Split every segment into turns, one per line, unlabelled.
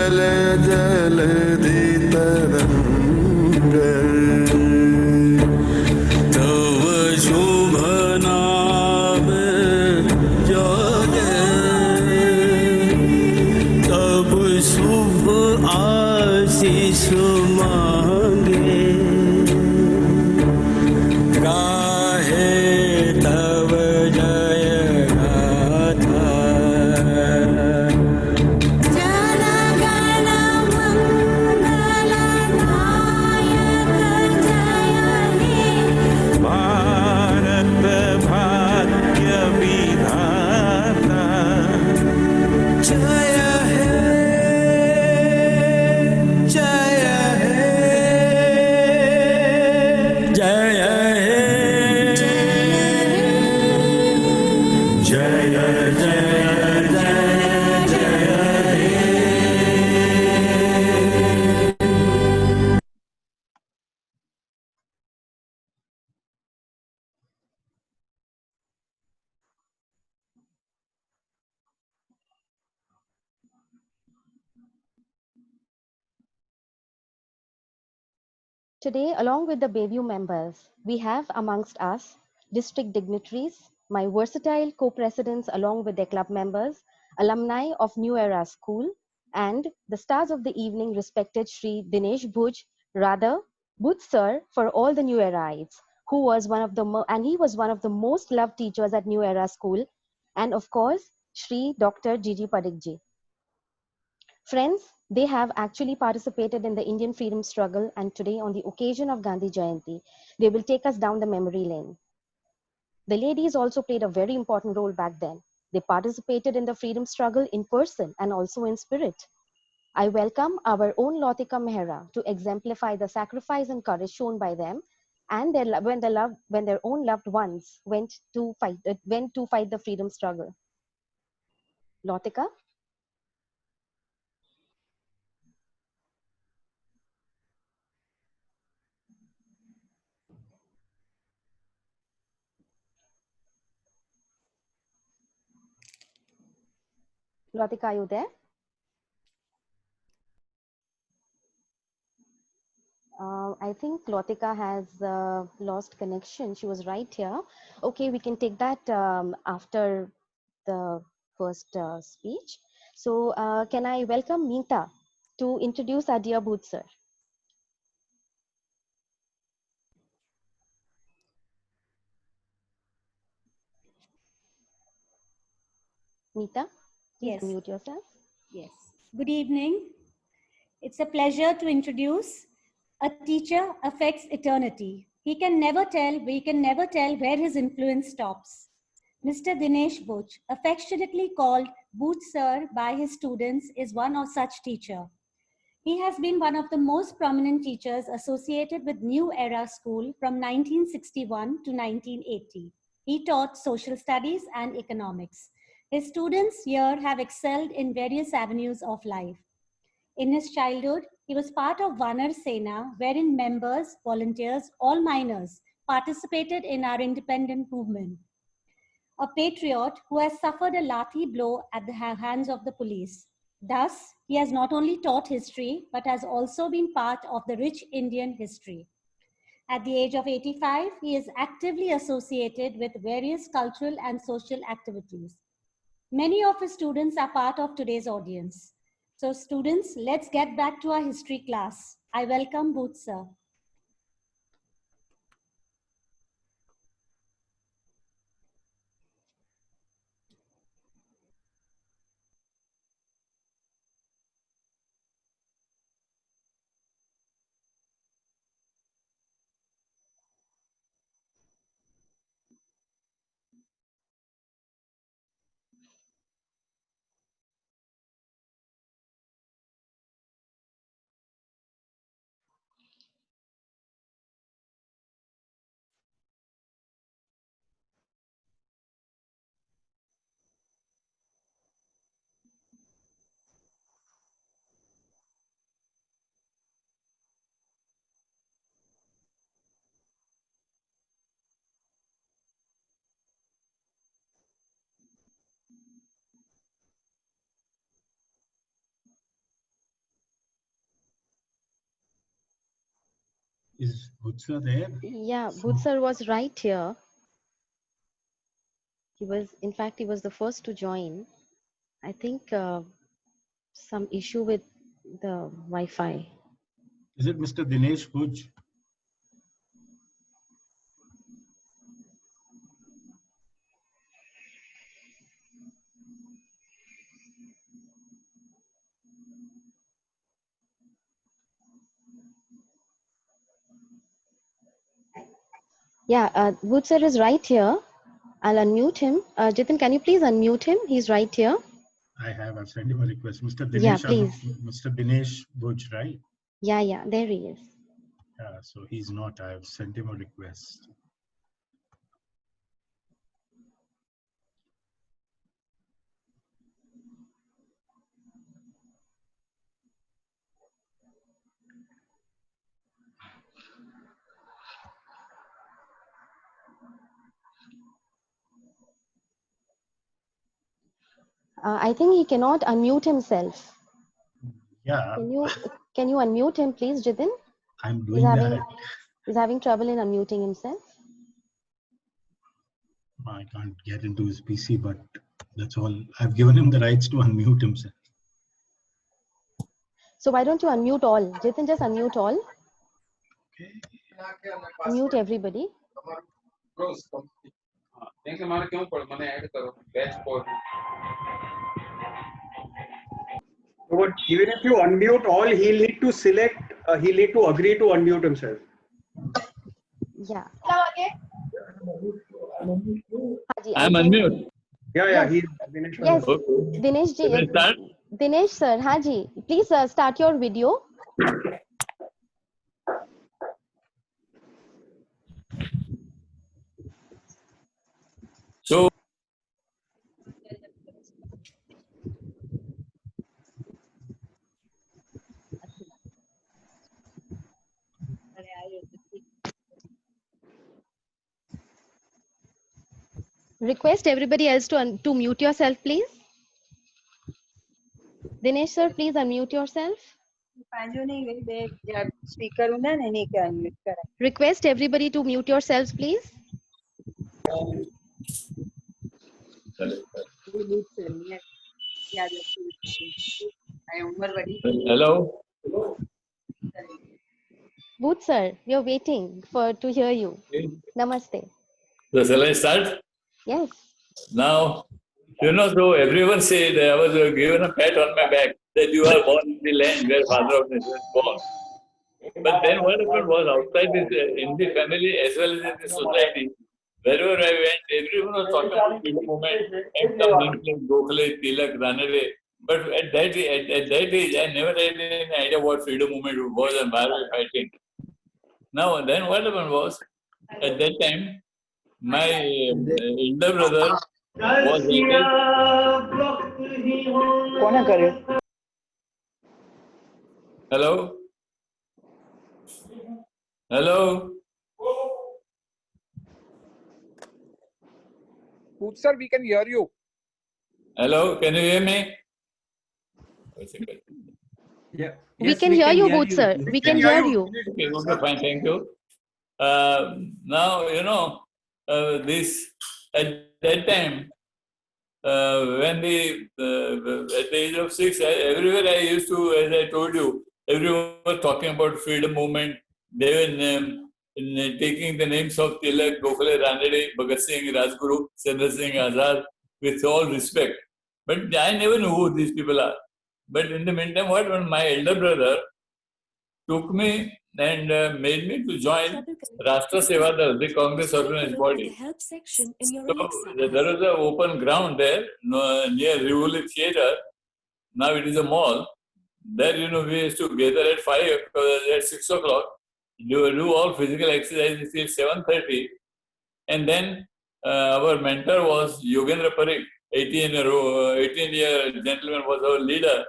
जल जल दी तरंग तव शुभ नाम जोगे तब शुभ आशीष मांगे गाहे तव जय गाथा भारत भाग्य विधाता जय हे जय हे जय हे जय जय जय जय हे
Today, along with the Bayview members, we have amongst us district dignitaries, my versatile co-presidents along with their club members, alumni of New Era School, and the stars of the evening, respected Sri Dinesh Bhuj, rather Bhuj sir for all the New Eraites, who was one of the he was one of the most loved teachers at New Era School, and of course, Sri Dr. Gigi Padik ji. Friends, they have actually participated in the Indian freedom struggle, and today, on the occasion of Gandhi Jayanti, they will take us down the memory lane. The ladies also played a very important role back then. They participated in the freedom struggle in person and also in spirit. I welcome our own Lautika Mehra to exemplify the sacrifice and courage shown by them, and when their own loved ones went to fight the freedom struggle. Lautika? Lautika, are you there? I think Lautika has lost connection. She was right here. Okay, we can take that after the first speech. So can I welcome Meeta to introduce our dear Booth sir? Meeta, please
Yes,
unmute yourself.
yes. Good evening. It's a pleasure to introduce a teacher affects eternity. We can never tell where his influence stops. Mr. Dinesh Bhuj, affectionately called Bhuj Sir by his students, is one of such teacher. He has been one of the most prominent teachers associated with New Era School from 1961 to 1980. He taught social studies and economics. His students here have excelled in various avenues of life. In his childhood, he was part of Vanar Sena, wherein members, volunteers, all minors participated in our independent movement. A patriot who has suffered a lathi blow at the hands of the police. Thus, he has not only taught history, but has also been part of the rich Indian history. At the age of 85, he is actively associated with various cultural and social activities. Many of his students are part of today's audience. So students, let's get back to our history class. I welcome Booth sir.
Is Butsa there?
Yeah, Booth sir was right here. In fact, he was the first to join. I think some issue with the Wi-Fi.
Is it Mr. Dinesh Bhuj?
Yeah, Booth sir is right here. I'll unmute him. Jitin, can you please unmute him? He's right here.
I've sent him a request. Mr.
Yeah,
Dinesh,
please.
Mr. Dinesh Bhuj, right?
Yeah, there he is.
Yeah, so he's not. I've sent him a request.
I think he cannot unmute himself.
Yeah,
Can you unmute him, please, Jitin?
I'm doing that.
He's having trouble in unmuting himself.
I can't get into his PC, but that's all. I've given him the rights to unmute himself.
So why don't you unmute all? Jitin, just unmute all.
Okay.
Unmute everybody.
But even if you unmute all, he'll need to select, he'll need to agree to unmute himself.
Yeah.
I'm unmute.
Yeah,
Yes.
he's Dinesh.
Yes,
Okay.
Dinesh ji.
Can I start?
Dinesh sir, Haji, please start your video.
So,
Request everybody else to mute yourself, please. Dinesh sir, please unmute yourself. Request everybody to mute yourselves, please.
hello.
Booth sir, we are waiting to hear you.
Okay.
Namaste.
So, shall I start?
Yes.
Now, so everyone said I was given a pat on my back that you are born in the land where father of nations was born. But then what happened was outside this, in the family as well as in the society, wherever I went, everyone was talking about freedom movement and some names like Gokhale, Tilak, Ranade. But at that age, I never had any idea what freedom movement was and why we were fighting. Now, then what happened was, at that time, my elder brother was hello? Hello?
Sir, we can hear you.
Hello? Can you hear me?
Yeah.
We can hear you, Booth sir. We can hear you.
Okay, fine, thank you. Now, this, at that time, when at the age of 6, everywhere I used to, as I told you, everyone was talking about freedom movement. They were taking the names of Tilak, Gokhale, Ranade, Bhagat Singh, Rajguru, Chandra Singh, Azad, with all respect. But I never knew who these people are. But in the meantime, when my elder brother took me and made me to join Rashtra Seva Dal, the Congress organized body. So there was an open ground there near Rivoli Theatre. Now it is a mall. There, we used to gather at 6 o'clock, do all physical exercises till 7:30. And then our mentor was Yogendra Parikh, 18-year gentleman was our leader.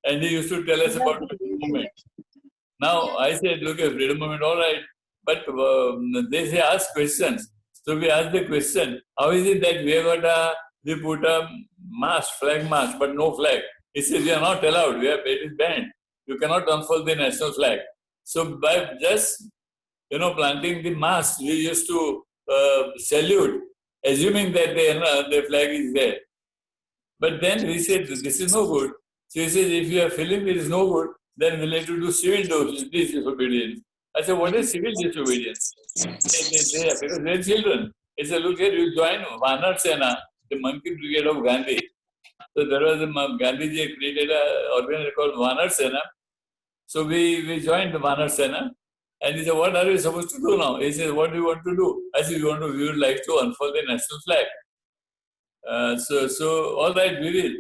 And he used to tell us about freedom movement. Now, I said, look, freedom movement, all right. But they say, ask questions. So we asked the question, how is it that we put a flag mast, but no flag? He says, we are not allowed. It is banned. You cannot unfold the national flag. So by just planting the mast, we used to salute, assuming that the flag is there. But then we said, this is no good. So he said, if you are feeling it is no good, then we'll have to do civil disobedience. I said, what is civil disobedience? Because they're children. He said, look here, you join Vanar Sena, the monkey brigade of Gandhi. So there was Gandhiji created an organization called Vanar Sena. So we joined the Vanar Sena. And he said, what are we supposed to do now? He said, what do you want to do? I said, we would like to unfold the national flag. So all right, we will.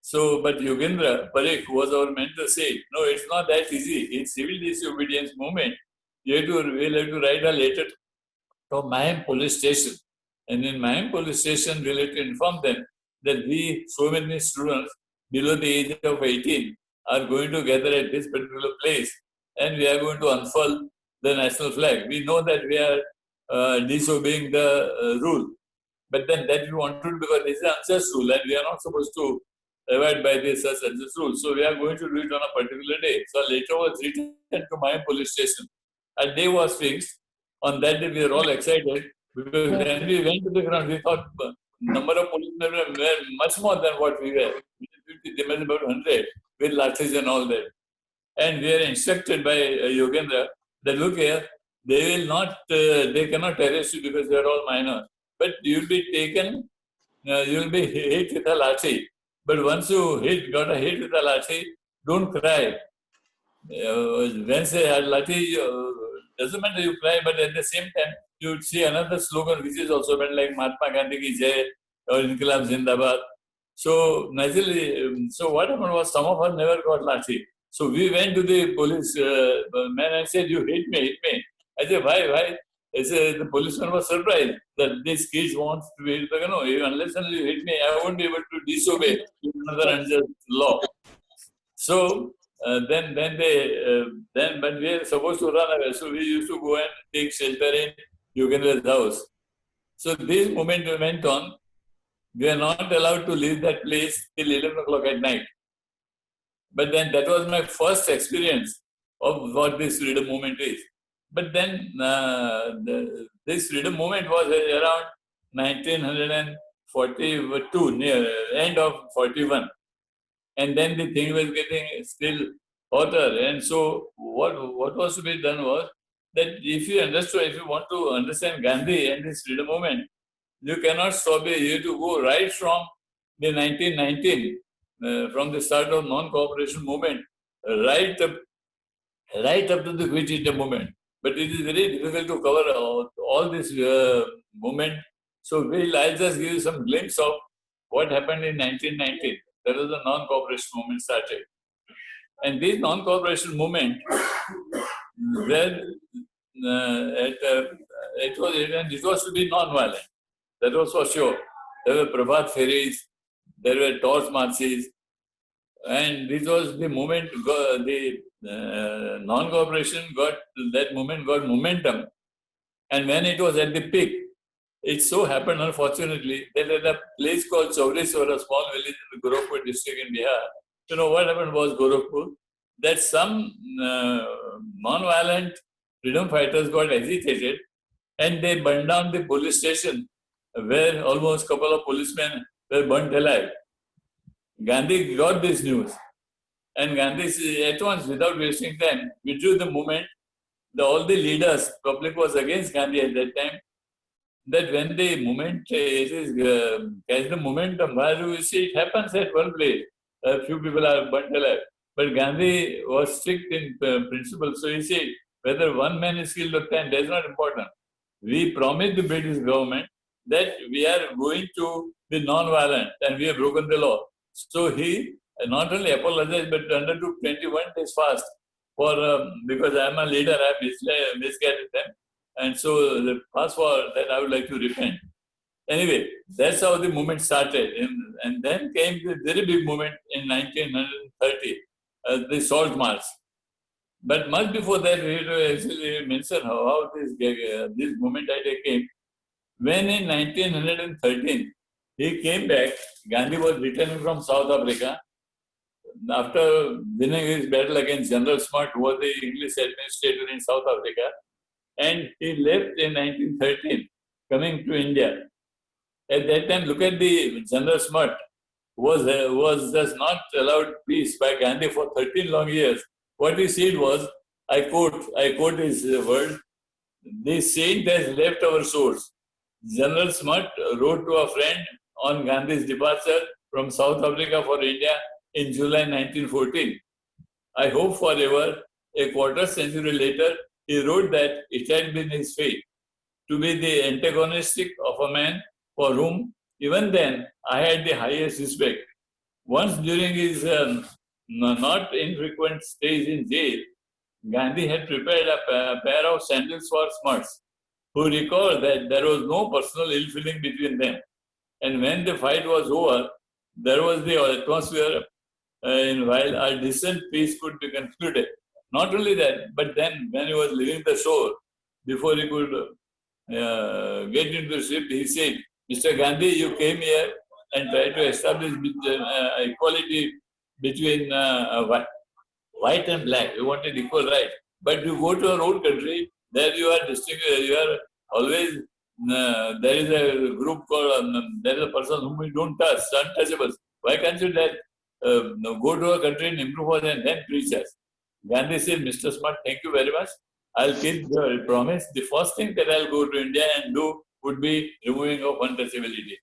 So, but Yogendra Parekh was our mentor, said, no, it's not that easy. It's civil disobedience movement. We'll have to write a letter to Mayam police station. And in Mayam police station, we'll have to inform them that we, so many students below the age of 18, are going to gather at this particular place and we are going to unfurl the national flag. We know that we are disobeying the rule. But then that we want to do because this is an unjust rule and we are not supposed to abide by this as unjust rule. So we are going to do it on a particular day. So later was written to my police station. A day was fixed. On that day we were all excited because when we went to the ground, we thought number of policemen were much more than what we were. They were about 100 with lathis and all that. And we are instructed by Yogendra that look here, they will not, they cannot arrest you because they are all minors. But you will be taken, you will be hit with a lathi. But once you got a hit with a lathi, don't cry. When say a lathi, doesn't matter you cry, but at the same time, you would see another slogan which is also meant like Mahatma Gandhi ki Jai or Inqilab Zindabad. So naturally, so what happened was some of us never got lathi. So we went to the police man and said, you hit me. I said, why? I said, the policeman was surprised that these kids want to be, no, unless you hit me, I won't be able to disobey another unjust law. So then but we are supposed to run away. So we used to go and take shelter in Yogendra's house. So this moment went on. We are not allowed to leave that place till 11 o'clock at night. But then that was my first experience of what this freedom movement is. But then this freedom movement was around 1942, near end of 41. And then the thing was getting still hotter. And so what was to be done was that if you want to understand Gandhi and this freedom movement, you cannot stop it. You have to go right from the 1919, from the start of non-cooperation movement, right up to the Quit India movement. But it is very difficult to cover all this movement. So I'll just give you some glimpse of what happened in 1919. That was the non-cooperation movement started. And this non-cooperation movement, it was to be non-violent. That was for sure. There were Prabhat ferries, there were torch marches, and this was the moment, the non-cooperation that movement got momentum. And when it was at the peak, it so happened, unfortunately, that at a place called Chauriswar, a small village in the Gorakhpur district in Bihar, what happened was Gorakhpur, that some non-violent freedom fighters got agitated and they burned down the police station where almost a couple of policemen were burnt alive. Gandhi got this news and Gandhi at once, without wasting time, withdrew the movement. All the leaders, public was against Gandhi at that time, that when the movement catch the momentum, you see it happens at one place, a few people are burnt alive. But Gandhi was strict in principle, so he said, whether one man is killed or 10, that's not important. We promised the British government that we are going to be non-violent and we have broken the law. So he not only apologized but undertook 21 days fast because I am a leader, I have misguided them. And so the fast for that I would like to repent. Anyway, that's how the movement started. And then came the very big movement in 1930, the Salt March. But much before that, we have to actually mention how this movement idea came. When in 1913, he came back, Gandhi was returning from South Africa after winning his battle against General Smart, who was the English administrator in South Africa. and he left in 1913, coming to India. At that time, look at the General Smart was just not allowed peace by Gandhi for 13 long years. What he said was, I quote his word, the saint has left our shores. General Smart wrote to a friend on Gandhi's departure from South Africa for India in July 1914. I hope forever, a quarter century later, he wrote that it had been his fate to be the antagonistic of a man for whom, even then, I had the highest respect. Once during his not infrequent stays in jail, Gandhi had prepared a pair of sandals for Smarts, who recalled that there was no personal ill feeling between them. And when the fight was over, there was the atmosphere in while a decent peace could be concluded. Not only that, but then when he was leaving the shore, before he could get into the ship, he said, Mr. Gandhi, you came here and tried to establish equality between white and black. You wanted equal right. But you go to our own country, there you are you are always, there is a group called, there is a person whom we don't touch, untouchables. Why can't you go to a country and improve us and then preach us? Gandhi said, Mr. Smart, thank you very much. I'll keep the promise. The first thing that I'll go to India and do would be removing of untouchability.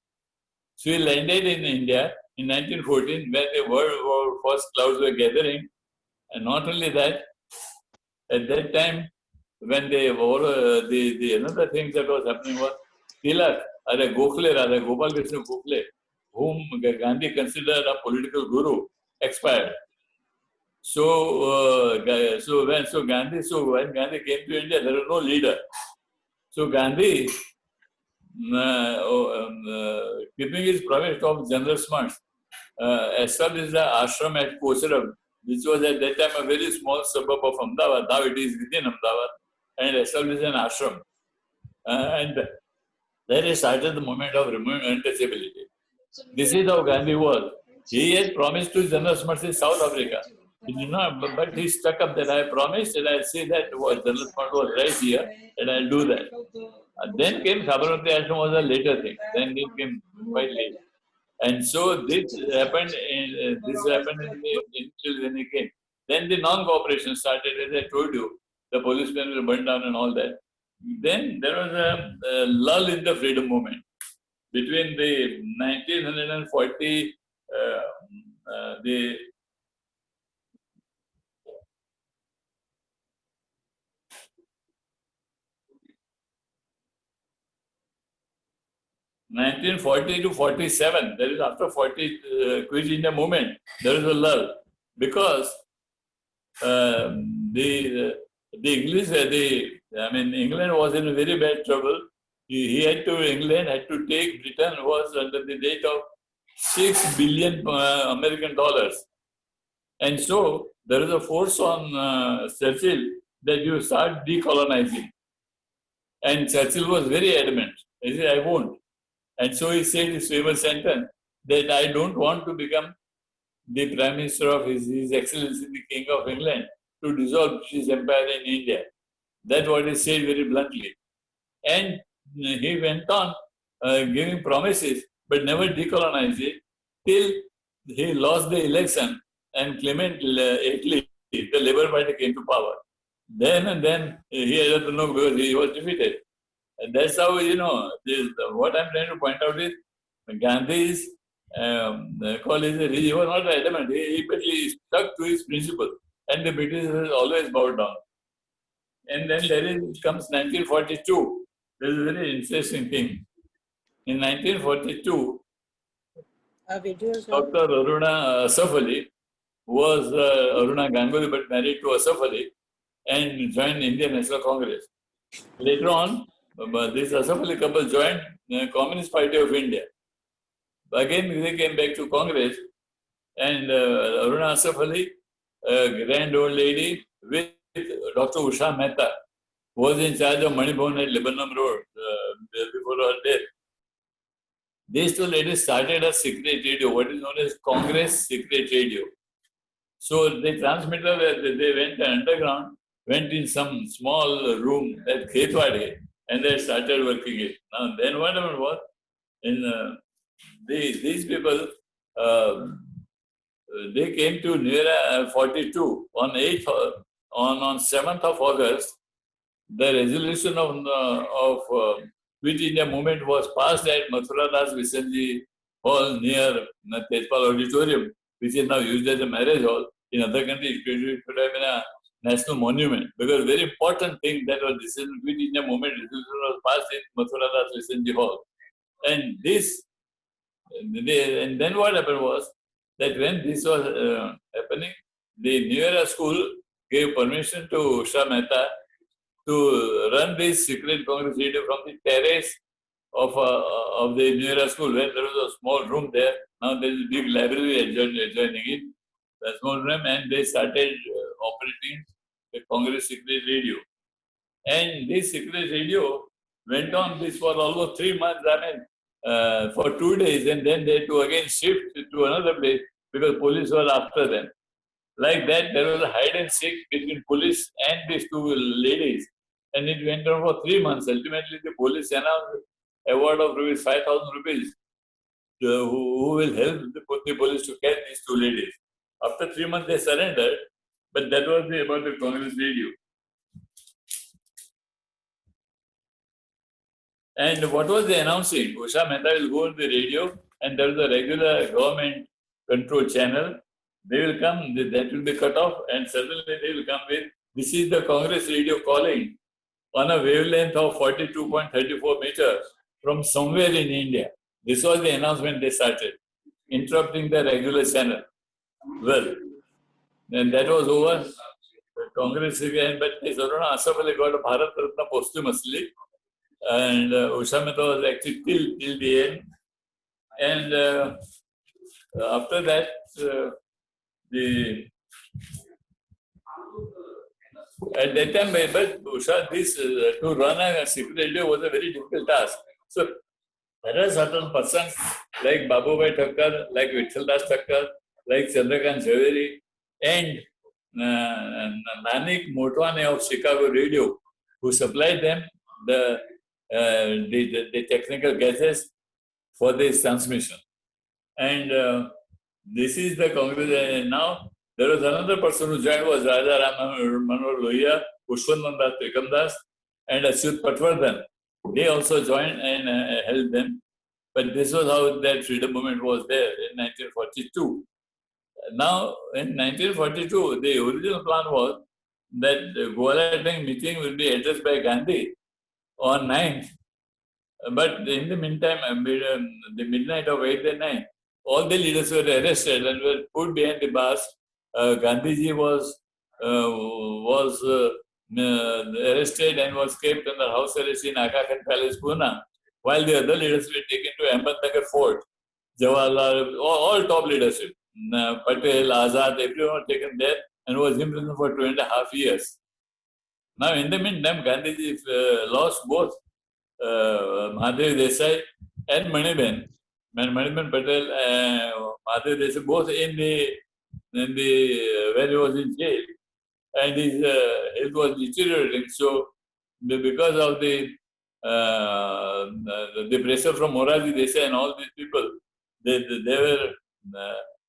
So he landed in India in 1914 when the World War first clouds were gathering. And not only that, at that time, when they were, the another thing that was happening was Tilak, Gopal Krishna Gokhale, whom Gandhi considered a political guru, expired. So, when Gandhi came to India, there was no leader. So Gandhi, keeping his promise of General Smart, established the ashram at Kosaram, which was at that time a very small suburb of Ahmedabad. Now it is within Ahmedabad, and established an ashram. And there he started the movement of removing untouchability. This is how Gandhi was. He had promised to General Smart in South Africa. He did not, but he stuck up that I promised and I'll say that General Smart was right here and I'll do that. Then came Sabarmati Ashram was a later thing. Then it came quite late. And so this happened until when he came. Then the non-cooperation started, as I told you. The policemen were burned down and all that. Then there was a lull in the freedom movement between the 1940, the 1940 to 47, there is after 40 Quit India movement, there is a lull because the English, England was in very bad trouble. England had to take, Britain was under the debt of $6 billion American dollars. And so there is a force on Churchill that you start decolonizing. And Churchill was very adamant. He said, I won't. And so he said his famous sentence that I don't want to become the Prime Minister of His Excellency the King of England to dissolve British Empire in India. That's what he said very bluntly. And he went on giving promises but never decolonized it till he lost the election and Clement Attlee, the Labour Party, came to power. Then he had to know because he was defeated. And that's how, what I'm trying to point out is Gandhi's he was not adamant. He stuck to his principle. And the British always bowed down. And then comes 1942. This is a very interesting thing. In 1942, Dr. Aruna Asaf Ali was Aruna Ganguly but married to Asaf Ali and joined Indian National Congress. Later on, this Asaf Ali couple joined the Communist Party of India. Again, they came back to Congress and Aruna Asaf Ali, a grand old lady with Dr. Usha Mehta, who was in charge of Manipur at Lebanon Road before her death. These two ladies started a secret radio, what is known as Congress Secret Radio. So they transmitted, they went underground went in some small room at Khetwade and they started working it. Now, then what happened was, in these people, they came to New Era 42 on 8th, on 7th of August. The resolution of Quit India movement was passed at Mathura Das Visanji Hall near Tejpal Auditorium, which is now used as a marriage hall. In other countries, it could have been a national monument, because very important thing that was decision, Quit India movement resolution was passed in Mathura Das Visanji Hall. And this, and then what happened was that when this was happening, the New Era school gave permission to Usha Mehta to run this secret Congress radio from the terrace of the New Era school, where there was a small room there. Now there is a big library adjoining it, a small room, and they started operating the Congress secret radio. And this secret radio went on this for almost 3 months, for 2 days, and then they had to again shift to another place because police were after them. Like that, there was a hide and seek between police and these two ladies, and it went on for 3 months. Ultimately, the police announced award of 5,000 rupees who will help the police to catch these two ladies. After 3 months, they surrendered, but that was about the Congress radio. And what was they announcing? Usha Mehta will go on the radio, and there is a regular government control channel. They will come, that will be cut off, and suddenly they will come with, this is the Congress radio calling on a wavelength of 42.34 meters from somewhere in India. This was the announcement they started, interrupting the regular channel. Well, then that was over. Congress again, but Saruna Asafali got a Bharat Ratna posthumously. And Usha Mehta was actually till the end. And after that, at that time, but Usha, this to run a secret radio was a very difficult task. So there are certain persons like Babubhai Thakkar, like Vitthal Das Thakkar, like Chandrakant Jhaveri, and Nanik Motwane of Chicago Radio, who supplied them the technical gadgets for this transmission. And this is the Congress. And now there was another person who joined, was Raja Ram Manohar Lohia, Pushpanandas Trikamdas, and Achyut Patwardhan. They also joined and helped them. But this was how that freedom movement was there in 1942. Now, in 1942, the original plan was that the Gwalior meeting will be addressed by Gandhi on 9th. But in the meantime, the midnight of 8th and 9th, all the leaders were arrested and were put behind the bars. Gandhiji was arrested and was kept under house arrest in Aga Khan Palace, Pune, while the other leaders were taken to Ahmednagar Fort. Jawaharlal, all top leadership, Patel, Azad, everyone was taken there and was imprisoned for 2.5 years. Now, in the meantime, Gandhiji lost both Mahadev Desai and Maniben Patel, Mahadev Desai, both in the where he was in jail, and his health was deteriorating. So, because of the pressure from Moraji Desai and all these people, they were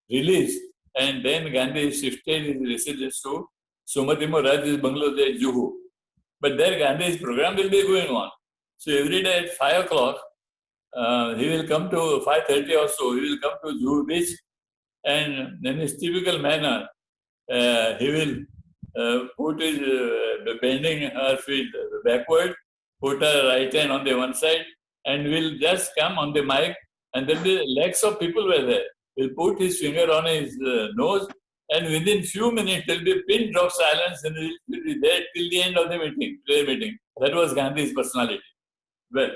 released, and then Gandhi shifted his residence to Sumati Moraji's bungalow at Juhu. But there Gandhi's program will be going on. So every day at 5 o'clock, he will come to 5:30 or so, he will come to Juhu Beach, and in his typical manner, he will put his bending her feet backward, put her right hand on the one side, and will just come on the mic, and then the legs of people were there. He'll put his finger on his nose, and within few minutes there will be a pin drop silence, and he'll be there till the end of the meeting, prayer meeting. That was Gandhi's personality. Well,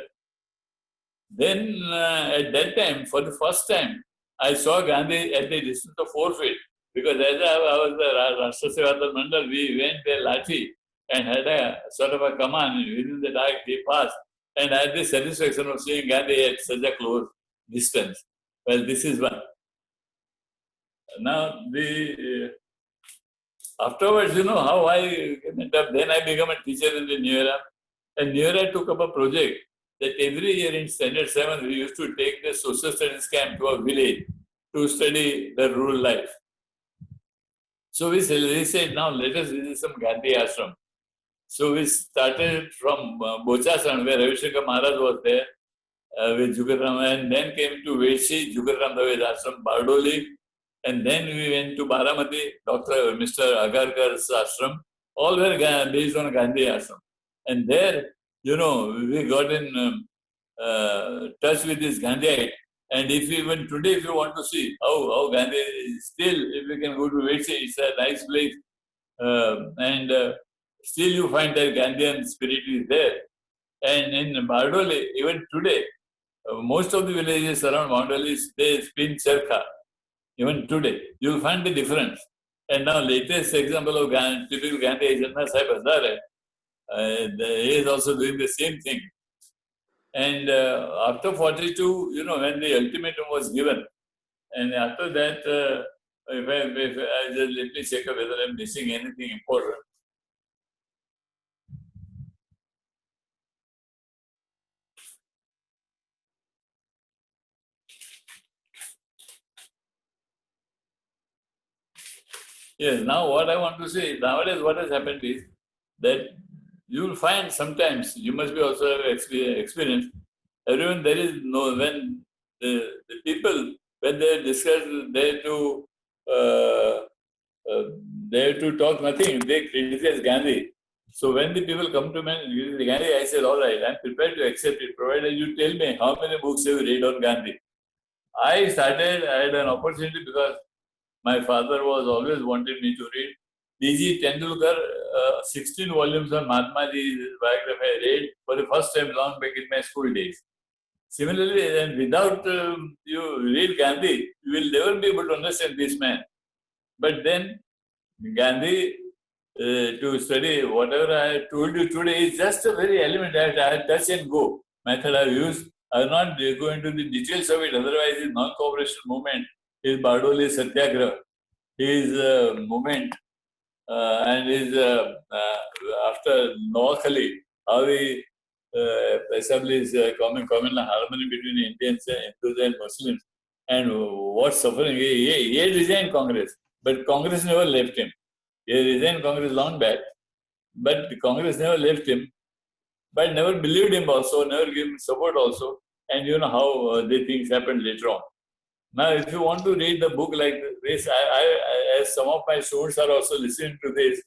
then at that time, for the first time, I saw Gandhi at the distance of 4 feet, because as I was the Rashtra Sevadal Mandal, we went there Lathi and had a sort of a command within the dark he passed, and I had the satisfaction of seeing Gandhi at such a close distance. Well, this is one. Now, afterwards, you know how I ended up. Then I became a teacher in the New Era. And New Era took up a project that every year in Standard 7, we used to take the social studies camp to a village to study the rural life. So we said, now let us visit some Gandhi ashram. So we started from Bochasan, where Ravi Shankar Maharaj was there with Jugaram, and then came to Veshi, Jugaram Dave's ashram, Bardoli, and then we went to Baramati, Mr. Agarkar's ashram. All were based on Gandhi ashram. And there, you know, we got in touch with this Gandhiite. And if even today, if you want to see how Gandhi is still, if you can go to Vechi, it's a nice place. And still you find that Gandhian spirit is there. And in Bardoli, even today, most of the villages around Bardoli, they spin charkha. Even today, you will find the difference. And now latest example of typical Gandhi is Janna Sahib Hazare. He is also doing the same thing. And after 42, you know, when the ultimatum was given, and after that, if I just let me check whether I'm missing anything important. Yes, now what I want to say, nowadays what has happened is that you will find sometimes, you must be also have experience, everyone there is no, when the people, when they discuss, uh, they have to talk nothing, they criticize Gandhi. So when the people come to me and criticize Gandhi, I said, all right, I'm prepared to accept it, provided you tell me how many books have you read on Gandhi. I had an opportunity because my father was always wanted me to read. D.G. Tendulkar, 16 volumes on Mahatma Ji's biography I read for the first time long back in my school days. Similarly, and without you read Gandhi, you will never be able to understand this man. But then Gandhi, to study whatever I told you today is just a very element. I touch and go method I've used. I'll not go into the details of it. Otherwise, his non-cooperation movement, his Bardoli Satyagraha, his movement, and his after Noakhali, how he established common harmony between Indians, Hindus, and Muslims, and what suffering. He had resigned Congress, but Congress never left him. He resigned Congress long back, but the Congress never left him, but never believed him also, never gave him support also. And you know how the things happened later on. Now, if you want to read the book like this, as some of my students are also listening to this,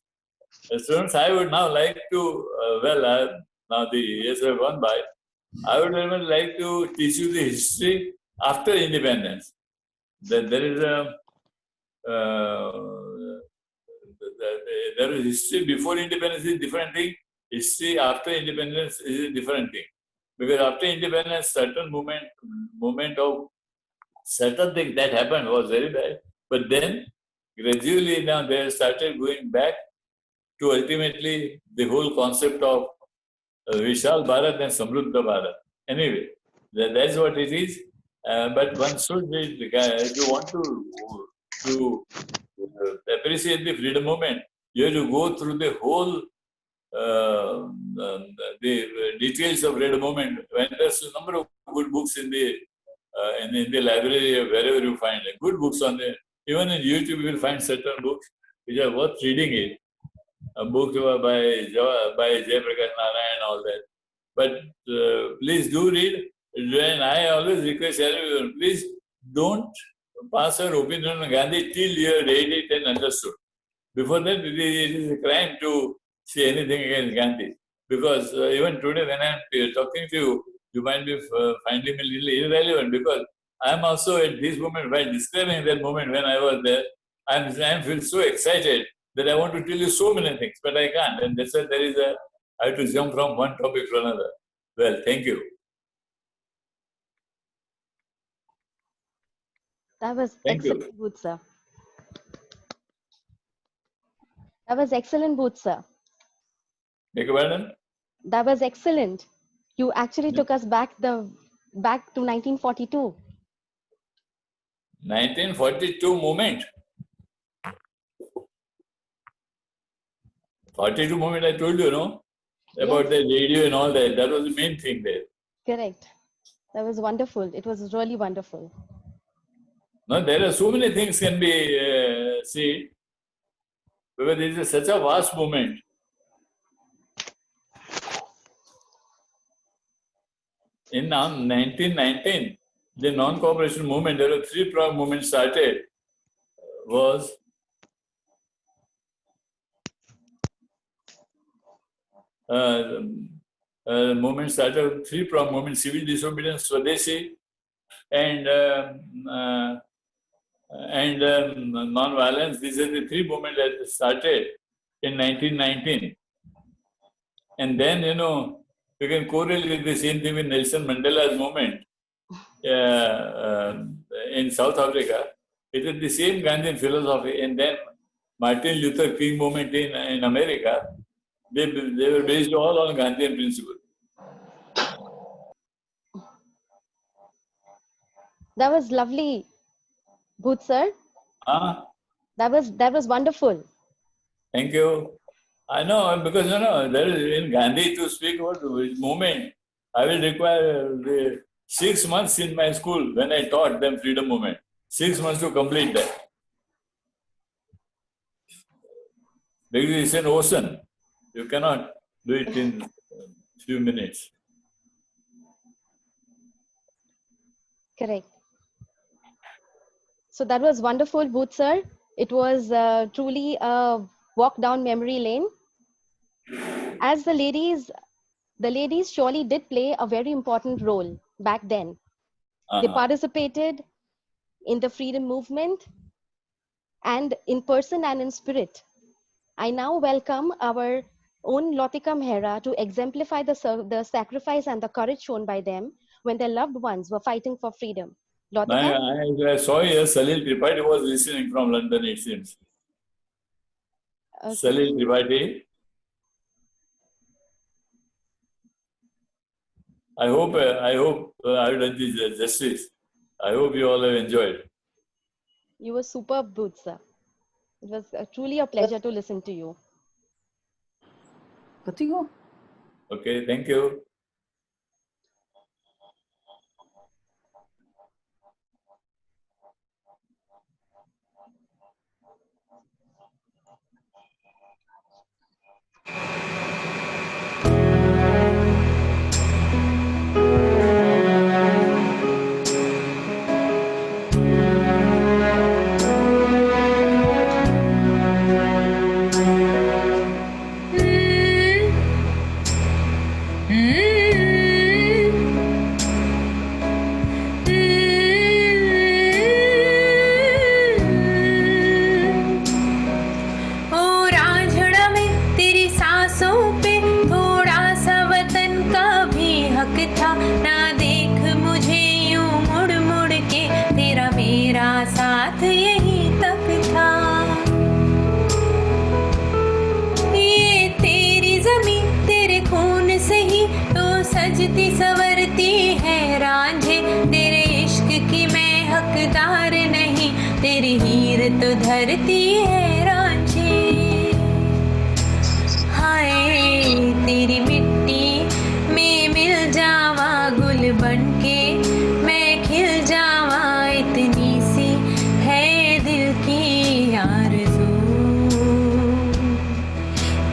students, I would now like to, now the years have gone by, I would even like to teach you the history after independence. Then there is a there is history before independence is a different thing. History after independence is a different thing. Because after independence, certain moment of certain thing that happened was very bad. But then gradually now they started going back to ultimately the whole concept of Vishal Bharat and Samruddha Bharat. Anyway, that's what it is. But one should read, if you want to appreciate the freedom movement, you have to go through the whole the details of freedom movement. When there's a number of good books in the library, wherever you find it, good books on there. Even in YouTube, you will find certain books which are worth reading it. A book by Jayaprakash Narayan and all that. But please do read. And I always request everyone, please don't pass your opinion on Gandhi till you have read it and understood. Before that, it is a crime to say anything against Gandhi. Because even today, when I'm talking to you, you might be finding me a little irrelevant because I'm also at this moment, while describing that moment when I was there, I feel so excited that I want to tell you so many things, but I can't. And that's why I have to jump from one topic to another. Well, thank you.
That was
Thank you.
excellent, Booth, sir. That was excellent, Booth, sir.
Beg your pardon?
That was excellent. You actually took us back to 1942.
1942 movement. 42 movement I told you, no? About the radio and all that. That was the main thing there.
Correct. That was wonderful. It was really wonderful.
No, there are so many things can be seen because it is such a vast movement. In 1919, the non-cooperation movement, there were three-pronged movement started. Was movement started three-pronged movement: civil disobedience, Swadeshi, and non-violence. These are the three movements that started in 1919. And then, you can correlate the same thing with Nelson Mandela's movement in South Africa. It is the same Gandhian philosophy. And then Martin Luther King movement in America, they were based all on Gandhian principle.
That was lovely, Booth sir. That was wonderful.
Thank you. I know, because there is in Gandhi to speak about his movement, I will require 6 months in my school when I taught them freedom movement. 6 months to complete that. Because it's an ocean. You cannot do it in a few minutes.
Correct. So that was wonderful, Booth sir. It was truly a walk down memory lane. As the ladies surely did play a very important role back then. They participated in the freedom movement and in person and in spirit. I now welcome our own Latika Mehra to exemplify the sacrifice and the courage shown by them when their loved ones were fighting for freedom.
I saw here Salil Tripathi was listening from London, it seems.
Okay.
Salil Tripathi. I hope I've done this justice. I hope you all have enjoyed.
You were superb, Booth sir. It was truly a pleasure to listen to you.
Okay, thank you.
साथ यहीं तक था। ये तेरी ज़मीं तेरे खून से ही तो सजती संवरती है रांझे, तेरे इश्क की मैं हकदार नहीं, तेरी हीर तो धरती है रांझे। हाय तेरी मिट्टी में मिल जावा गुल बनके, मैं खिल जावा इतनी सी है दिल की आरज़ू।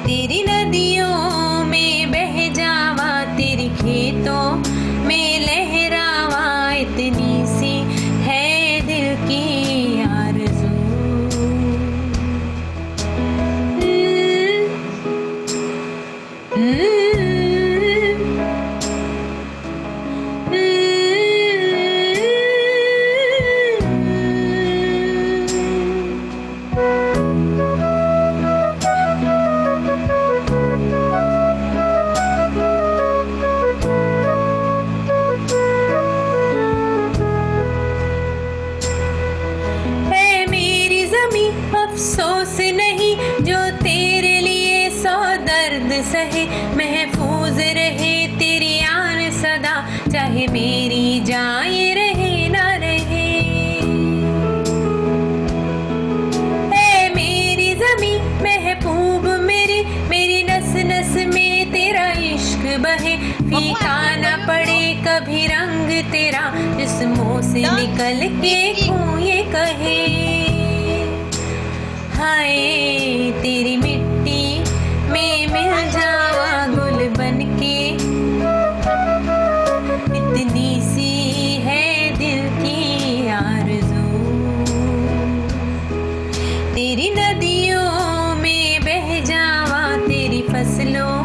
तेरी नदियों में बह जावा, तेरी खेतों में लहरावा, इतनी सी है दिल की आरज़ू। अफसोस नहीं जो तेरे लिए सौ दर्द सहे, महफूज रहे तेरी आन सदा, चाहे मेरी जान रहे ना रहे। ऐ मेरी ज़मीं महबूब मेरी फीका न पड़े कभी रंग तेरा, जिस मुंह से निकल के क्यों ये कहे, हाय तेरी मिट्टी में मिल जावा गुल बनके, इतनी सी है दिल की आरज़ू, तेरी नदियों में बह जावा, तेरी फसलों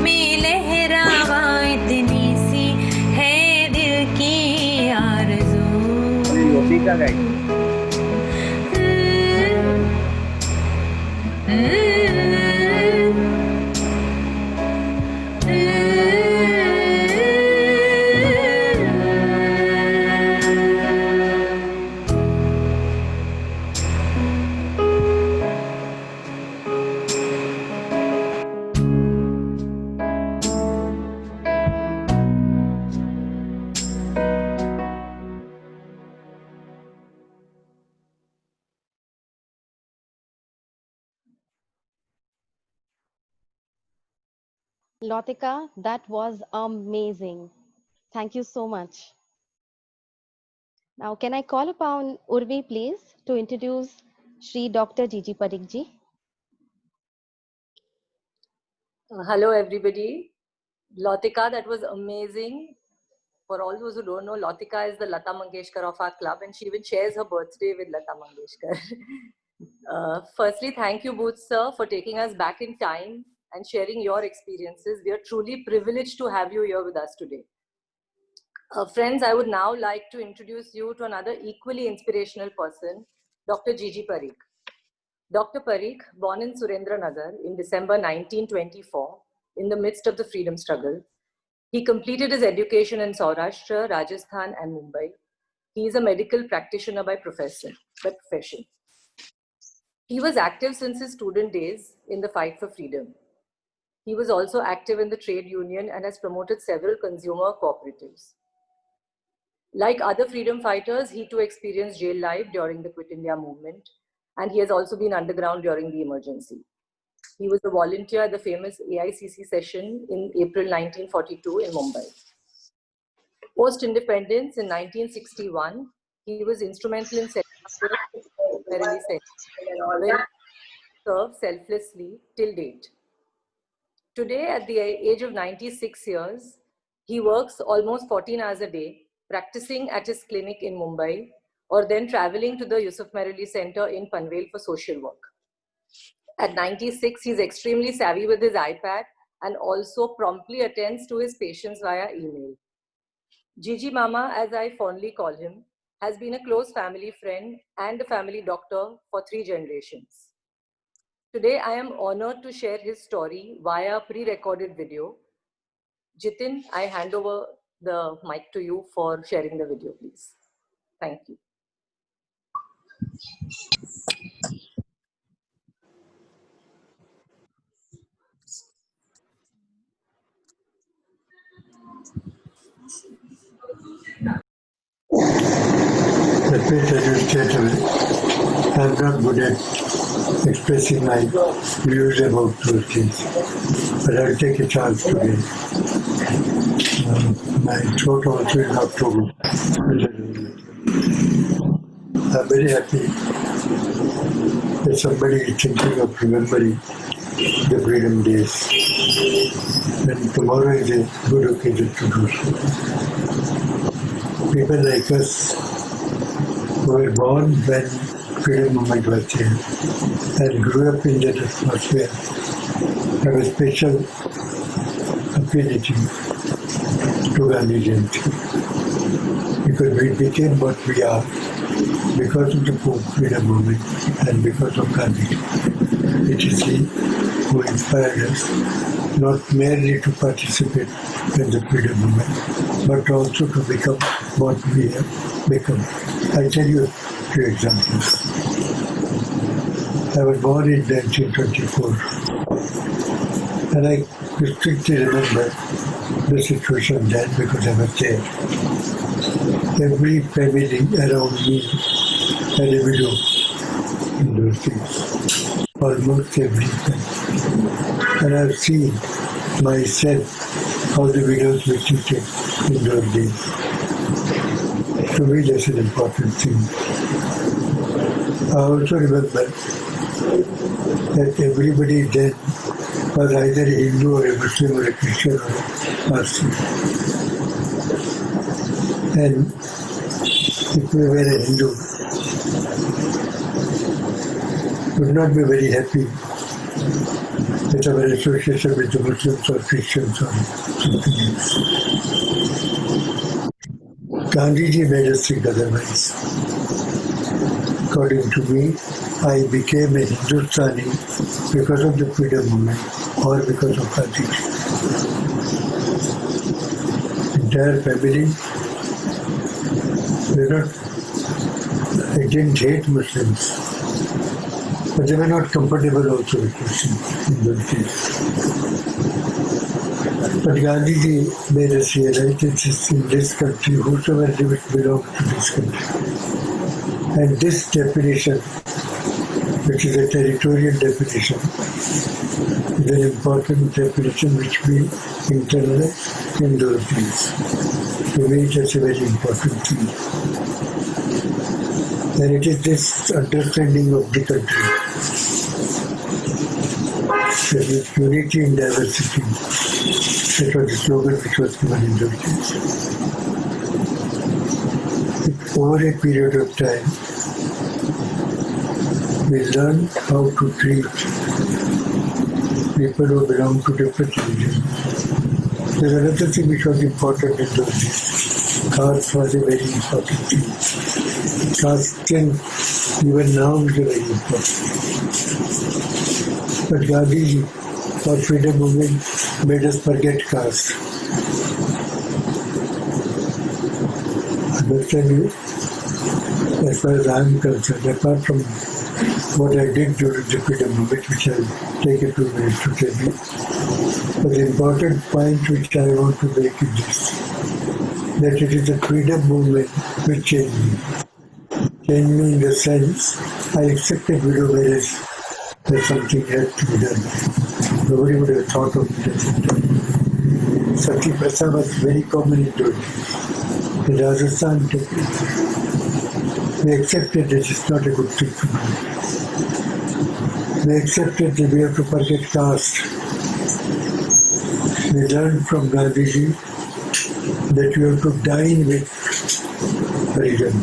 में लहरावा, इतनी सी है दिल की आरज़ू।
Lautika, that was amazing. Thank you so much. Now, can I call upon Urvi, please, to introduce Shri Dr. Gigi Parikh ji?
Hello, everybody. Lautika, that was amazing. For all those who don't know, Lautika is the Lata Mangeshkar of our club, and she even shares her birthday with Lata Mangeshkar. Firstly, thank you, Booth sir, for taking us back in time and sharing your experiences. We are truly privileged to have you here with us today. Friends, I would now like to introduce you to another equally inspirational person, Dr. Gigi Parikh. Dr. Parikh, born in Surendranagar in December 1924, in the midst of the freedom struggle, he completed his education in Saurashtra, Rajasthan, and Mumbai. He is a medical practitioner by profession. He was active since his student days in the fight for freedom. He was also active in the trade union and has promoted several consumer cooperatives. Like other freedom fighters, he too experienced jail life during the Quit India movement, and he has also been underground during the emergency. He was a volunteer at the famous AICC session in April 1942 in Mumbai. Post-independence in 1961, he was instrumental in setting up the Merrily Center, where he served selflessly till date. Today, at the age of 96 years, he works almost 14 hours a day, practicing at his clinic in Mumbai, or then traveling to the Yusuf Merrily Center in Panvel for social work. At 96, he's extremely savvy with his iPad and also promptly attends to his patients via email. Gigi Mama, as I fondly call him, has been a close family friend and a family doctor for 3 generations. Today, I am honored to share his story via a pre-recorded video. Jitin, I hand over the mic to you for sharing the video, please. Thank you.
Let me tell you straight away, I'm not good at expressing my views about those things, but I'll take a chance today. My throat also is not so good. I'm very happy that somebody is thinking of remembering the freedom days. And tomorrow is a good occasion to do so. People like us who were born when freedom movement was there and grew up in that atmosphere have a special affinity to Gandhians, because we became what we are because of the freedom movement and because of Gandhi. It is he who inspired us not merely to participate in the freedom movement, but also to become what we have become. I'll tell you 2 examples. I was born in 1924, and I distinctly remember the situation then because I was there. Every family around me had a widow in those days, almost every family. And I've seen myself how the widows were treated in those days. To me, that's an important thing. I also remember that everybody then was either a Hindu or a Muslim or a Christian or a Parsi. And if we were a Hindu, we would not be very happy with our association with the Muslims or Christians or something else. Gandhiji made us think otherwise. According to me, I became a Hindustani because of the freedom movement or because of Gandhiji. Entire family, I didn't hate Muslims, but they were not comfortable also with Muslims in those days. But Gandhiji made us realize that in this country, whosoever lives belongs to this country. And this definition, which is a territorial definition, is an important definition which we internalize in those days. To me, that's a very important thing. And it is this understanding of the country, that is unity in diversity. That was the slogan which was given in those days. Over a period of time, we learn how to treat people who belong to different religions. There's another thing which was important in those days. Caste was a very important thing. Caste thing, even now, is a very important thing. But Gandhiji, for freedom movement, made us forget caste. Understand you? As far as I am concerned, apart from what I did during the freedom movement, which I'll take a few minutes to tell you, but the important point which I want to make is this, that it is the freedom movement which changed me. Changed me in the sense I accepted widow marriage that something had to be done. Nobody would have thought of it as a time. Sati Prasad was very common in those days. In Rajasthan, we accepted that it's not a good thing to do. We accepted that we have to forget caste. We learned from Gandhiji that we have to dine with religion.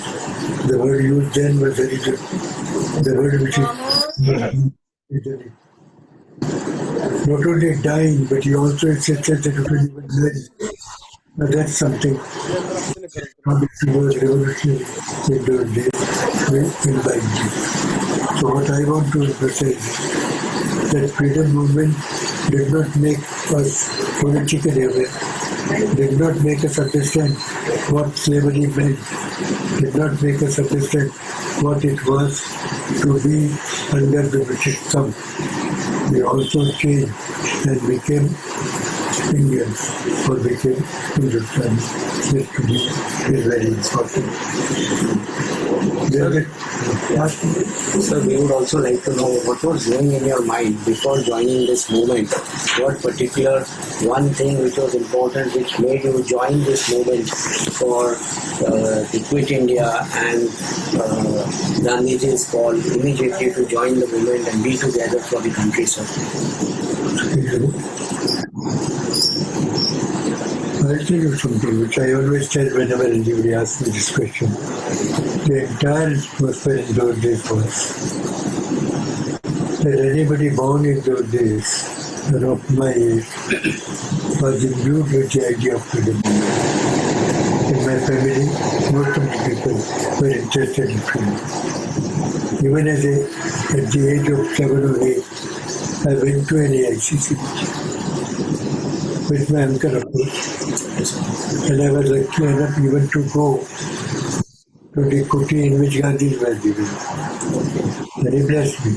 The word used then was religion. The word which is not only dine, but he also accepted that it will even marry. Now that's something which was revolutionary in those days in Bayview. So what I want to emphasize is that freedom movement did not make us politically aware, did not make us understand what slavery meant, did not make us understand what it was to be under the British thumb. We also changed and became Indians or became Hindustani. This to me is very important.
So we would also like to know what was going in your mind before joining this movement. What particular one thing which was important which made you join this movement for the Quit India and Gandhiji's call immediately to join the movement and be together for the country, sir?
I'll tell you something which I always tell whenever anybody asks me this question. The entire atmosphere in those days was that anybody born in those days and of my age was imbued with the idea of freedom. In my family, most of the people were interested in freedom. Even at the age of 7 or 8, I went to an AICC with my uncle, of course. And I was lucky enough even to go to the kuti in which Gandhi was given. And he blessed me.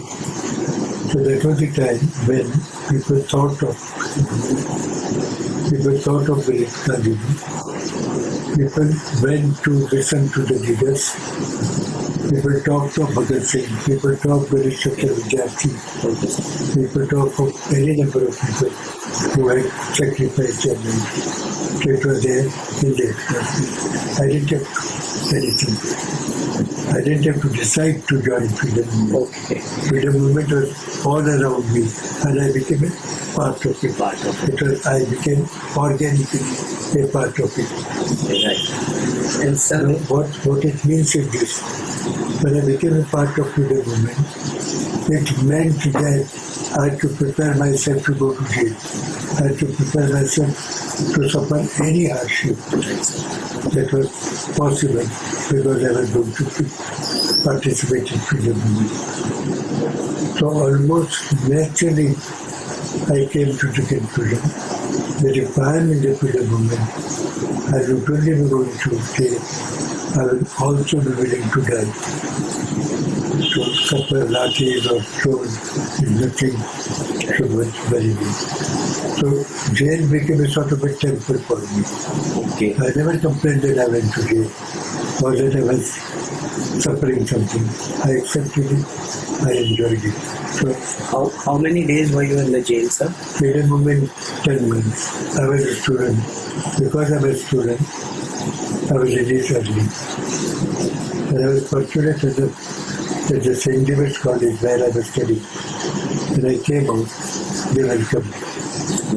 So that was the time when people thought of Gandhi. People went to listen to the leaders People talk of Bhagat Singh, people talk very Chandra Vidyarthi, people talk of any number of people who had sacrificed their life. So it was there in the atmosphere. I didn't have anything. I didn't have to decide to join Freedom Movement.
Okay.
Freedom Movement was all around me, and I became a part of it. I became organically a part of it.
Right. And sir,
what it means is this. When I became a part of Freedom Movement, it meant that I had to prepare myself to go to jail. I had to prepare myself to suffer any hardship that was possible because I was going to participate in Freedom Movement. So almost naturally, I came to the conclusion that if I am in the Freedom Movement, I will not only be going to jail, I will also be willing to die. So suffer lathis or stones is nothing so much very big. So jail became a sort of a temple for me.
okay.
I never complained that I went to jail or that I was suffering something. I accepted it, I enjoyed it. So
How many days were you in the jail, sir?
Freedom Movement, 10 months. I was a student. Because I was a student, I was released early. And I was fortunate at the St. David's College where I was studying. When I came out, they welcomed me.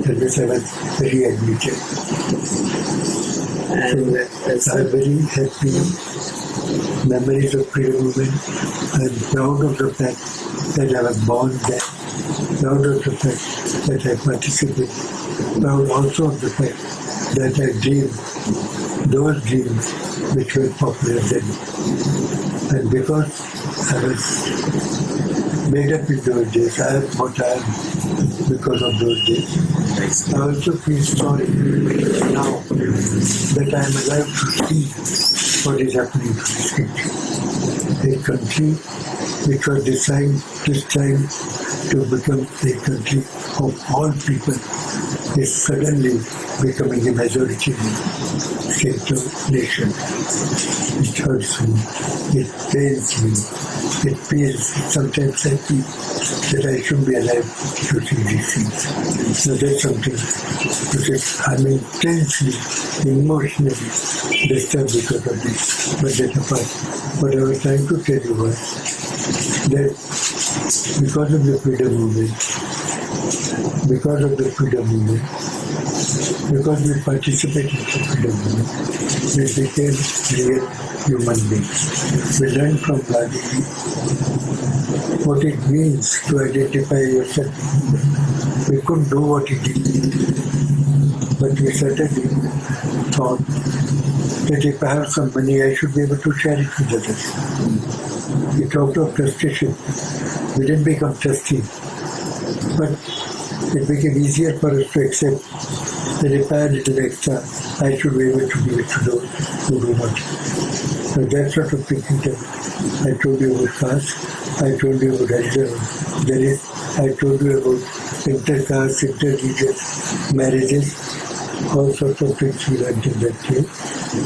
And this I was readmitted.
And
So I have very happy memories of Freedom Movement. I am proud of the fact that I was born there. Proud of the fact that I participated. Proud also of the fact that I dreamed those dreams which were popular then. And because I was made up in those days, I am what I am because of those days. I also feel sorry now that I am alive to see what is happening to this country. A country which was designed this time to become a country of all people is suddenly becoming a majority state of nation. It hurts me, it pains me, it feels sometimes happy that I should be alive to see these things. So that's something which is, I'm intensely, emotionally disturbed because of this. But that apart, what I was trying to tell you was that because of the Freedom Movement, because we participated in the Freedom Movement, we became real human beings. We learned from Gandhi what it means to identify yourself. We couldn't do what he did, but we certainly thought that if I have some money, I should be able to share it with others. We talked of trusteeship. We didn't become trustee, but it became easier for us to accept that if I had a little extra, I should be able to give it to those who do not. So that sort of thinking that I told you about caste, I told you about religion, I told you about inter-caste, inter-religious marriages, all sorts of things we learned in that case.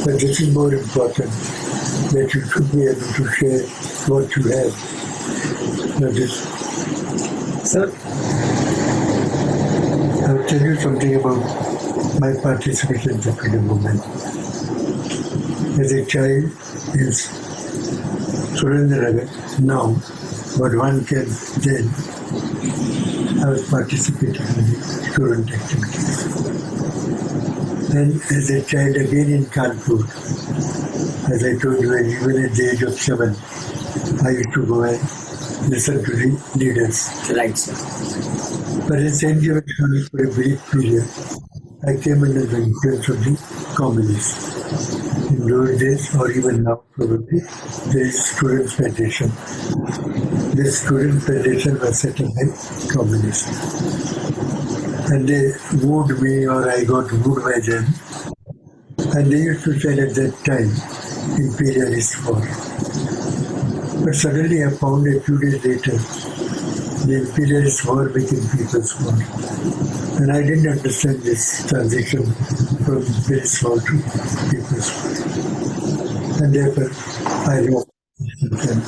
But this is more important, that you should be able to share what you have. Now this,
Sir,
I will tell you something about my participation in the Freedom Movement. As a child in Surendranagar, now, but one can then, I was participating in the student activities. And as a child again in Kanpur, as I told you, even at the age of 7, I used to go and listen to the leaders.
right, sir.
But in St. David's College for a brief period, I came under the influence of the communists. In those days, or even now probably, there is Students' Federation. This Student Federation was set up by communists. And they wooed me, or I got wooed by them. And they used to say at that time, imperialist war. But suddenly I found a few days later, the imperialist war became people's war. And I didn't understand this transition from imperialist war to people's war. And therefore, I wrote. them.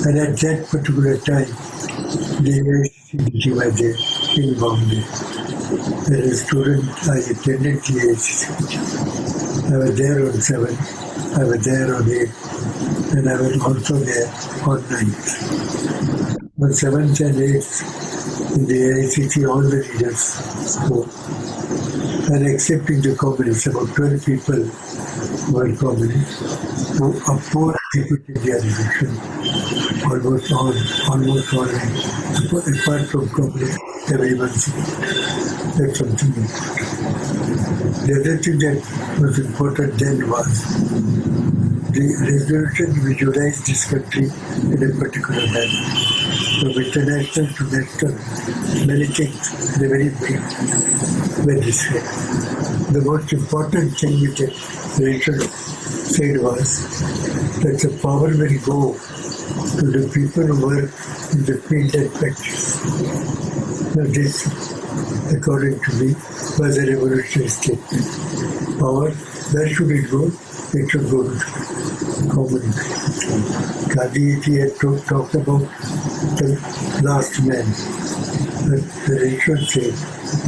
And at that particular time, the AICC was there in Bombay. As a student, I attended the AICC. I was there on 7th, I was there on 8th, and I was also there on 9th. On 7th and 8th, in the AICC, all the leaders spoke. And excepting the communists, about 12 people were communists, who opposed their election. Almost all, apart from communists, everyone said that's something important. The other thing that was important then was the resolution visualized this country in a particular manner. From international to national, many things in a very brief way this way. The most important thing which Rachel said was that the power will go to the people who work in the field and practice. Now this, according to me, was a revolutionary statement. Power, where should it go? It should go to the common man. Gandhi had talked about the last man. But the Rachel said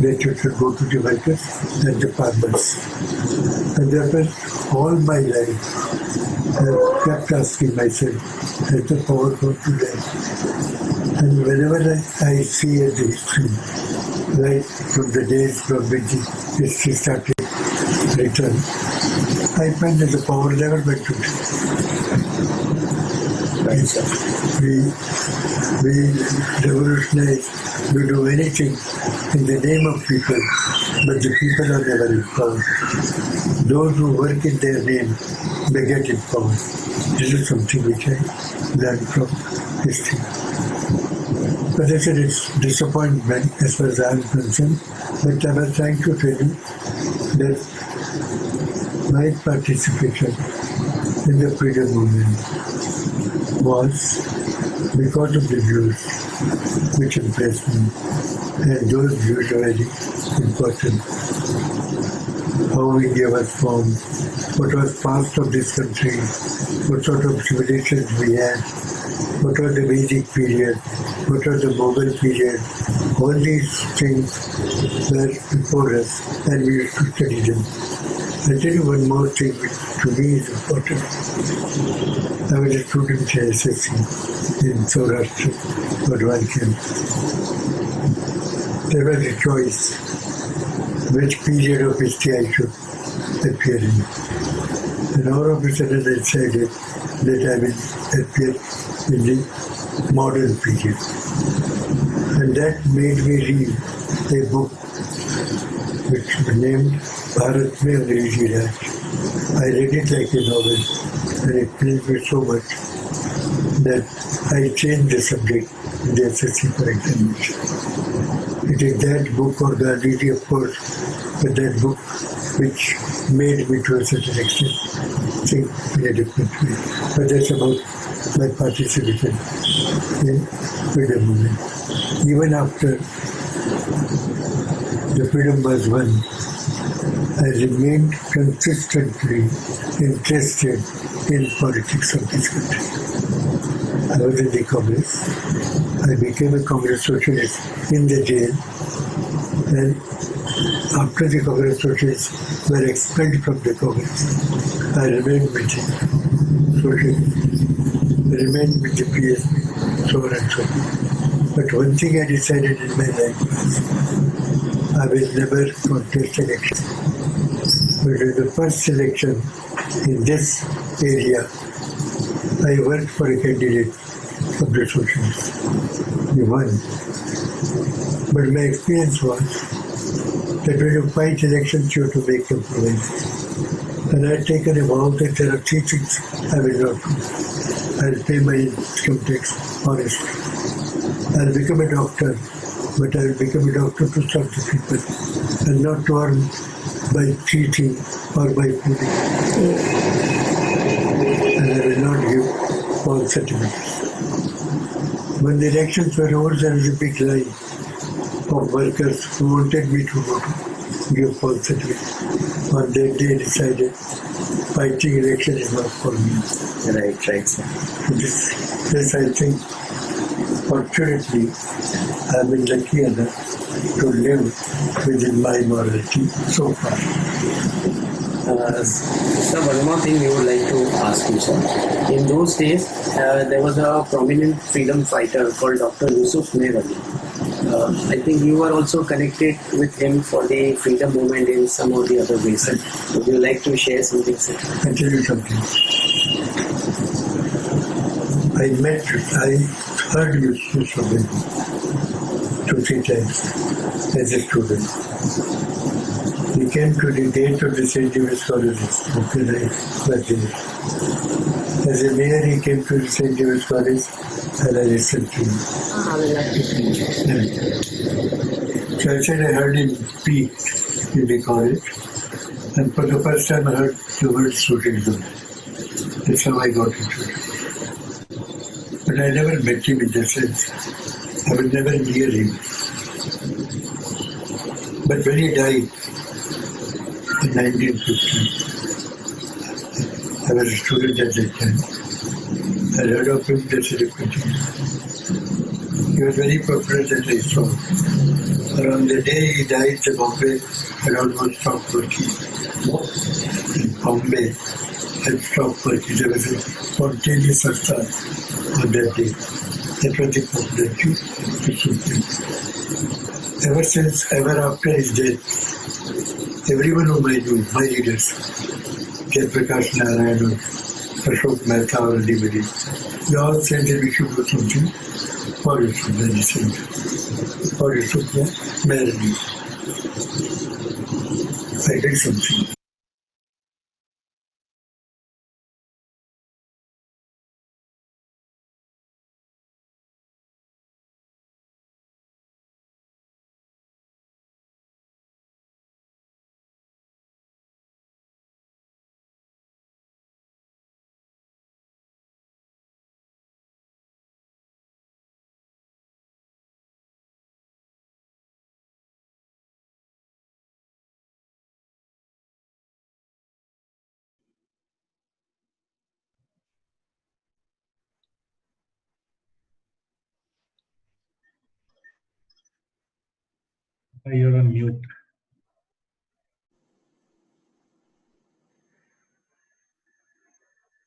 that it should go to the workers and the farmers. And therefore, all my life, I kept asking myself, has the power gone to them? And whenever I see the history, right from the days from when the history started written, I find that the power never went to them. We revolutionize, we do anything in the name of people, but the people are never in power. Those who work in their name, they get in power. This is something which I learned from history. But I said it's disappointment as far as I am concerned, but I was trying to tell you that my participation in the freedom movement was because of the views which impressed me, and those views are very important. How India was formed, what was past of this country, what sort of civilizations we had, what was the Vedic period, what was the Mughal period. All these things were before us, and we used to study them. I'll tell you one more thing which to me is important. I was a student at SSC in Saurashtra, Vadwan camp. There was a choice which period of history I should appear in. And all of a sudden I decided that I will appear in the modern period. And that made me read a book which was named Bharat Mein Angrezi Raj. I read it like a novel, and it pleased me so much that I changed the subject in the SSC for examination. It is that book or Gandhiji, of course, but that book which made me to a certain extent think in a different way. But that's about my participation in freedom movement. Even after the freedom was won, I remained consistently interested in politics of this country. I was in the Congress. I became a Congress socialist in the jail. And after the Congress socialists were expelled from the Congress, I remained with the socialists. I remained with the PSP, so on and so forth. But one thing I decided in my life was, I will never contest election. But in the first election in this area, I worked for a candidate of the socialists. He won. But my experience was that when you fight elections, you have to make compromises. And I had taken a vow that there are 3 things I will not do. I'll pay my income tax honestly. I'll become a doctor, but I'll become a doctor to serve the people and not to earn by cheating or by fooling. And I will not give false certificates. When the elections were over, there was a big line of workers who wanted me to go to give false certificate. On that day decided fighting election is not for me.
Right, right, sir.
This I think, fortunately, I have been lucky enough to live within my morality so far.
Sir, one more thing we would like to ask you, sir. In those days, there was a prominent freedom fighter called Dr. Yusuf Mir Ali. I think you were also connected with him for the freedom movement in some of the other ways. Would you like to share something, sir?
I'll tell you something. I heard Yusuf Mir 2-3 times as a student. He came to the gate of the St. James College, okay, right there. As a mayor, he came to the St. James College and I listened to him. So I said I heard him speak in the college, and for the first time I heard the word student zone. That's how I got into it. But I never met him in that sense. I was never near him. But when he died, in 1950, I was a student at that time. I heard of him, that's a different thing. He was very popular that I saw. Around the day he died, the Bombay had almost stopped working. In Bombay had stopped working. There was a spontaneous hasta on that day. That was the popularity of Supreme. Ever since, ever after his death, everyone whom I knew, my leaders, Jayaprakash Narayan, Ashok Mehta or anybody, they all said that we should do something for Yusuf medicine, for Yusuf Merely. I did something.
You're on mute.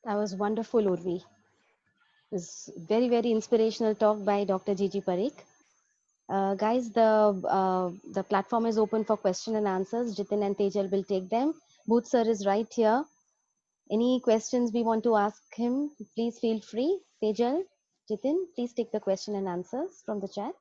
That was wonderful, Urvi. It was very, very inspirational talk by Dr. Gigi Parikh. Guys, the platform is open for question and answers. Jitin and Tejal will take them. Booth sir is right here. Any questions we want to ask him, please feel free. Tejal, Jitin, please take the question and answers from the chat.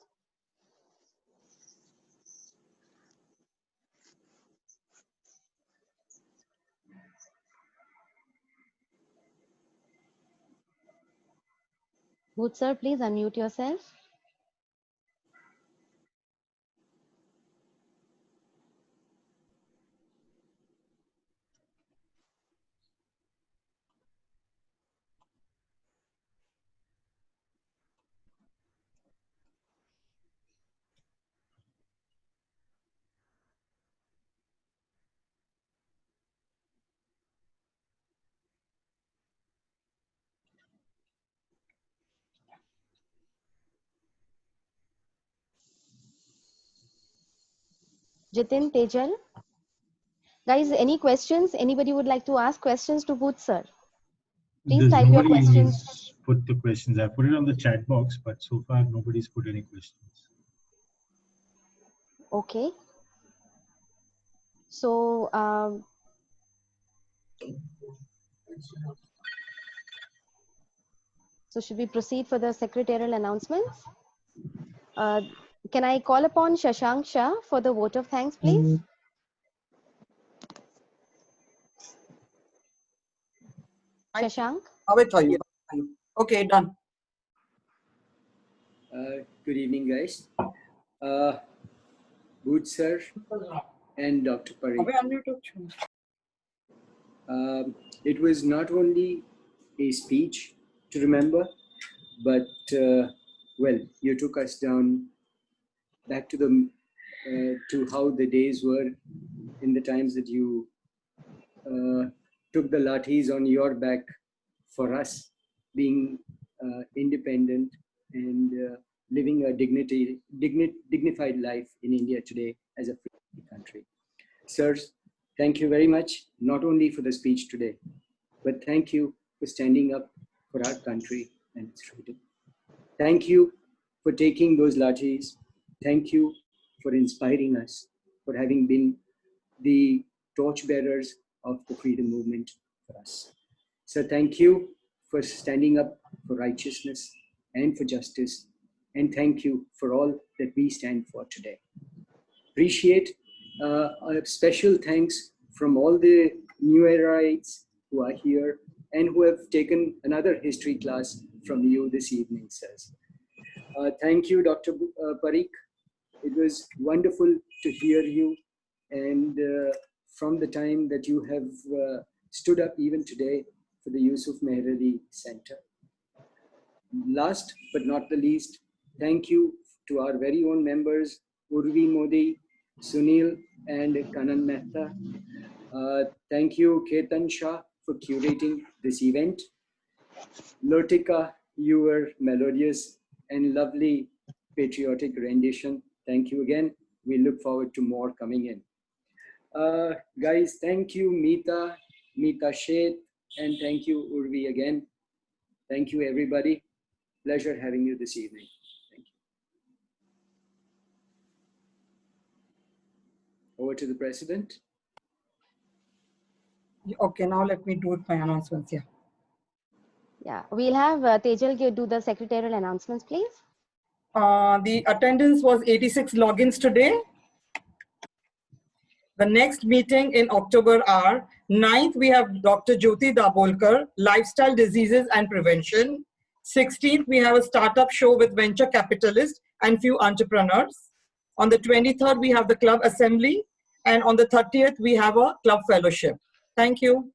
Booth sir, please unmute yourself. Jitin, Tejal. Guys, any questions? Anybody would like to ask questions to Booth sir? Please
There's
type your
nobody
questions.
who's put the questions. I put it on the chat box, but so far nobody's put any questions.
Okay. So, should we proceed for the secretarial announcements? Can I call upon Shashank Shah for the vote of thanks, please? Shashank?
Okay, done.
Good evening, guys. Good sir and Dr. Parikh. It was not only a speech to remember, but well, you took us down back to the to how the days were in the times that you took the lathis on your back for us, being independent and living a dignified life in India today as a free country. Sirs, thank you very much, not only for the speech today, but thank you for standing up for our country and its freedom. Thank you for taking those lathis. Thank you for inspiring us, for having been the torchbearers of the freedom movement for us. So thank you for standing up for righteousness and for justice. And thank you for all that we stand for today. Appreciate a special thanks from all the new eraites who are here and who have taken another history class from you this evening, sirs. Thank you, Dr. Parikh. It was wonderful to hear you, and from the time that you have stood up even today for the Yusuf Mehrali Center. Last but not the least, thank you to our very own members, Urvi Modi, Sunil and Kanan Mehta. Thank you, Ketan Shah, for curating this event. Lotika, you were melodious and lovely patriotic rendition. Thank you again. We look forward to more coming in. Guys, thank you, Meeta Sheth, and thank you, Urvi, again. Thank you, everybody. Pleasure having you this evening. Thank you. Over to the President.
Okay, now let me do my announcements.
Yeah, we'll have Tejal do the secretarial announcements, please.
The attendance was 86 logins today. The next meeting in October are 9th, we have Dr. Jyoti Dabolkar, Lifestyle Diseases and Prevention. 16th, we have a startup show with venture capitalists and few entrepreneurs. On the 23rd, we have the club assembly. And on the 30th, we have a club fellowship. Thank you.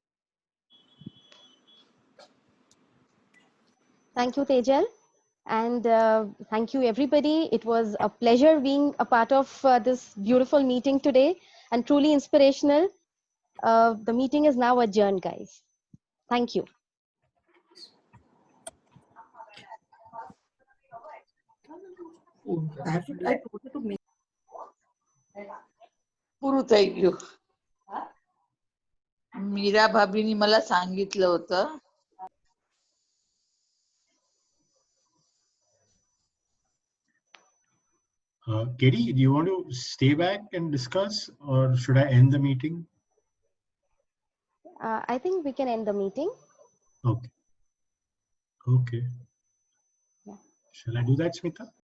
Thank you, Tejal. And thank you, everybody. It was a pleasure being a part of this beautiful meeting today and truly inspirational. The meeting is now adjourned, guys. Thank you.
पुरं થઈ ગયું मीरा भाभीनी मला सांगितलं होतं
Katie, do you want to stay back and discuss, or should I end the meeting?
I think we can end the meeting.
Okay. Okay.
Yeah.
Shall I do that, Smita?